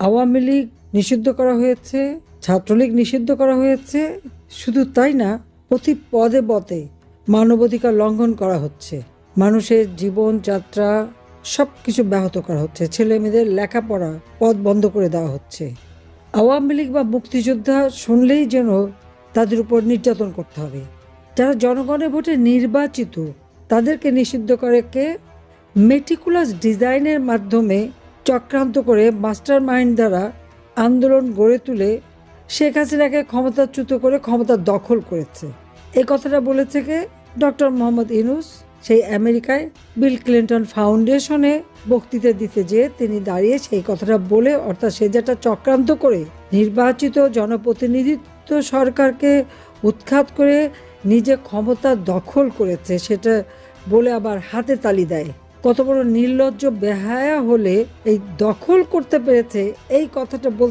আওয়ামী লীগ নিষিদ্ধ করা হয়েছে, ছাত্রলীগ নিষিদ্ধ করা হয়েছে। শুধু তাই না, প্রতি পদে পদে মানবাধিকার লঙ্ঘন করা হচ্ছে। মানুষের জীবনযাত্রা সব কিছু ব্যাহত করা হচ্ছে। ছেলে মেয়েদের লেখাপড়া পথ বন্ধ করে দেওয়া হচ্ছে। আওয়ামী লীগ বা মুক্তিযোদ্ধা শুনলেই যেন তাদের উপর নির্যাতন করতে হবে। যারা জনগণের ভোটে নির্বাচিত, তাদেরকে নিষিদ্ধ করে কে? মেটিকুলাস ডিজাইনের মাধ্যমে চক্রান্ত করে মাস্টার মাইন্ড দ্বারা আন্দোলন গড়ে তুলে শেখ হাসিনাকে ক্ষমতাচ্যুত করে ক্ষমতা দখল করেছে। এই কথাটা বলেছে কে? ডক্টর মোহাম্মদ ইউনূস। সেই আমেরিকায় বিল ক্লিন্টন ফাউন্ডেশনে বক্তৃতা দিতে যেয়ে তিনি দাঁড়িয়ে সেই কথাটা বলে, অর্থাৎ সে যেটা চক্রান্ত করে নির্বাচিত জনপ্রতিনিধিত্ব সরকারকে উৎখাত করে নিজে ক্ষমতা দখল করেছে, সেটা বলে আবার হাতে তালি দেয়। কত বড় নির্লজ্জ বেহায়া হলে এই দখল করতে পেরেছে এই কথাটা বলতে